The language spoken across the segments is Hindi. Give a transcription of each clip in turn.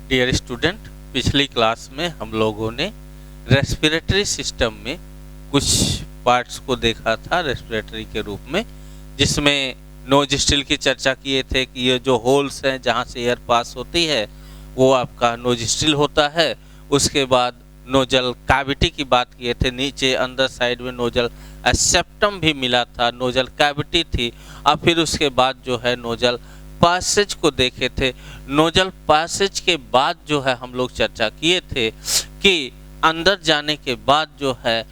डियर स्टूडेंट, पिछली क्लास में हम लोगों ने रेस्पिरेटरी सिस्टम में कुछ पार्ट्स को देखा था रेस्पिरेटरी के रूप में, जिसमें नोजिस्टिल की चर्चा किए थे कि ये जो होल्स हैं जहाँ से एयर पास होती है वो आपका नोजिस्टिल होता है। उसके बाद नोजल कैविटी की बात किए थे, नीचे अंदर साइड में नोजल सेप्टम भी मिला था, नोजल कैविटी थी। और फिर उसके बाद जो है नोजल पैसेज को देखे थे। नोजल पैसेज के बाद जो है हम लोग चर्चा किए थे कि अंदर जाने के बाद जो है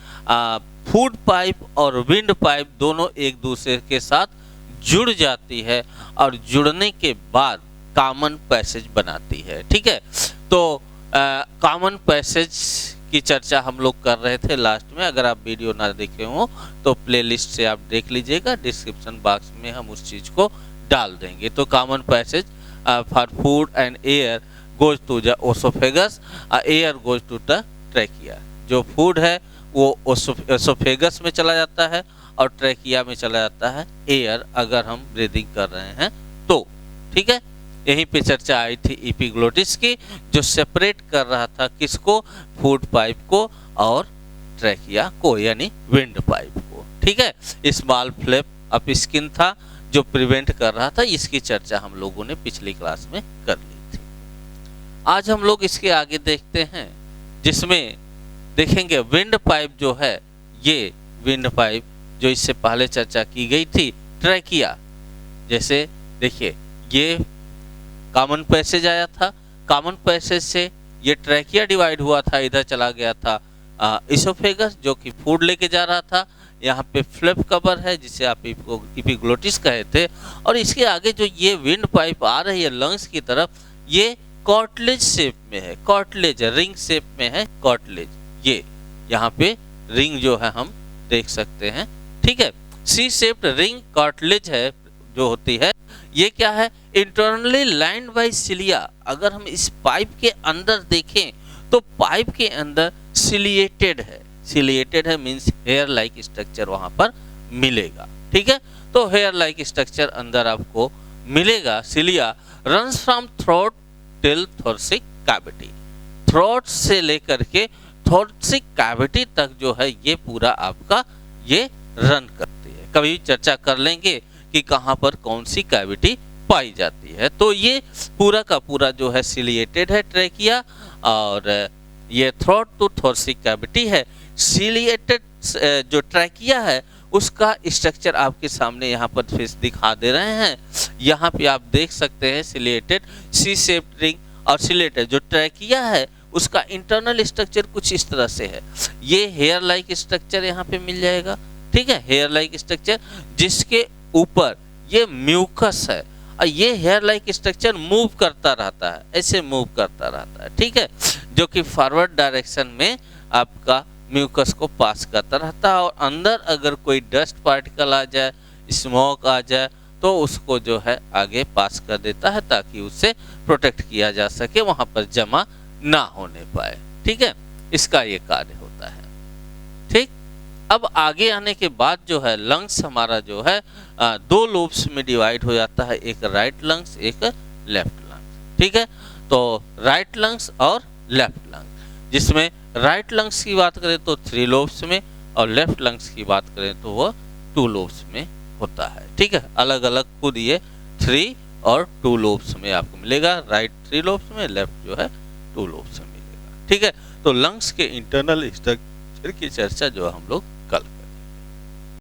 फूड पाइप और विंड पाइप दोनों एक दूसरे के साथ जुड़ जाती है और जुड़ने के बाद कॉमन पैसेज बनाती है। ठीक है, तो कॉमन पैसेज की चर्चा हम लोग कर रहे थे लास्ट में। अगर आप वीडियो ना देखे हो तो प्लेलिस्ट से आप देख लीजिएगा, डिस्क्रिप्शन बॉक्स में हम उस चीज़ को डाल देंगे। तो common passage for food and air goes to the oesophagus, air goes to the trachea. जो फूड है वो ओसोफेगस में चला जाता है और ट्रैकिया में चला जाता है एयर, अगर हम ब्रीदिंग कर रहे हैं तो। ठीक है, यहीं पे चर्चा आई थी एपिग्लोटिस की, जो सेपरेट कर रहा था किसको, फूड पाइप को और ट्रैकिया को, यानी विंड पाइप को। ठीक है, स्मॉल फ्लैप ऑफ स्किन था जो प्रिवेंट कर रहा था। इसकी चर्चा हम लोगों ने पिछली क्लास में कर ली थी। आज हम लोग इसके आगे देखते हैं, जिसमें देखेंगे विंड पाइप जो है, ये विंड पाइप जो इससे पहले चर्चा की गई थी, ट्रैकिया। जैसे देखिए, ये कॉमन पैसेज आया था, कॉमन पैसेज से ये ट्रैकिया डिवाइड हुआ था, इधर चला गया था इसोफेगस जो कि फूड लेके जा रहा था। यहाँ पे फ्लैप कवर है जिसे आप एपिग्लोटिस कहे थे, और इसके आगे जो ये विंड पाइप आ रही है लंग्स की तरफ, ये कॉर्टलेज शेप में है, कॉर्टलेज रिंग शेप में है, कॉर्टलेज। ये यहाँ पे रिंग जो है हम देख सकते हैं। ठीक है, सी शेप्ड रिंग कॉर्टलेज है जो होती है। ये क्या है, इंटरनली लाइंड बाय सिलिया। अगर हम इस पाइप के अंदर देखें तो पाइप के अंदर सिलिएटेड है, सिलिएटेड है मींस हेयर लाइक स्ट्रक्चर वहां पर मिलेगा। ठीक है, तो हेयर लाइक स्ट्रक्चर अंदर आपको मिलेगा। Cilia runs from throat till थोरसिक cavity, throat से लेकर के थोरसिक कैविटी तक जो है ये पूरा आपका ये रन करती है। कभी चर्चा कर लेंगे कि कहाँ पर कौन सी कैविटी पाई जाती है। तो ये पूरा का पूरा जो है सिलिएटेड है ट्रैकिया, और ये थ्रोट टू थोरसिक कैविटी है। सिलिएटेड जो ट्रैकिया है उसका स्ट्रक्चर आपके सामने यहाँ पर फिर दिखा दे रहे हैं। यहाँ पे आप देख सकते हैं सिलिएटेड सी शेप्ड रिंग, और सिलिएटेड जो ट्रैकिया है उसका इंटरनल स्ट्रक्चर कुछ इस तरह से है। ये हेयर लाइक स्ट्रक्चर यहाँ पे मिल जाएगा। ठीक है, हेयर लाइक स्ट्रक्चर जिसके ऊपर ये म्यूकस है, और ये हेयर लाइक स्ट्रक्चर मूव करता रहता है, ऐसे मूव करता रहता है। ठीक है, जो कि फॉरवर्ड डायरेक्शन में आपका म्यूकस को पास करता रहता है, और अंदर अगर कोई डस्ट पार्टिकल आ जाए, स्मोक आ जाए, तो उसको जो है आगे पास कर देता है ताकि उससे प्रोटेक्ट किया जा सके, वहां पर जमा ना होने पाए। ठीक है, इसका ये कार्य होता है। ठीक, अब आगे आने के बाद जो है लंग्स हमारा जो है दो लोब्स में डिवाइड हो जाता है, एक राइट लंग्स, एक लेफ्ट लंग्स। ठीक है, तो राइट लंग्स और लेफ्ट लंग्स, जिसमें राइट लंग्स की बात करें तो 3 लोब्स में, और लेफ्ट लंग्स की बात करें तो वह 2 लोब्स में होता है। ठीक है, अलग अलग खुद ये 3 और 2 लोब्स में आपको मिलेगा। राइट 3 लोब्स में, लेफ्ट जो है 2 लोब्स में मिलेगा। ठीक है, तो लंग्स के इंटरनल स्ट्रक्चर की चर्चा जो हम लोग कल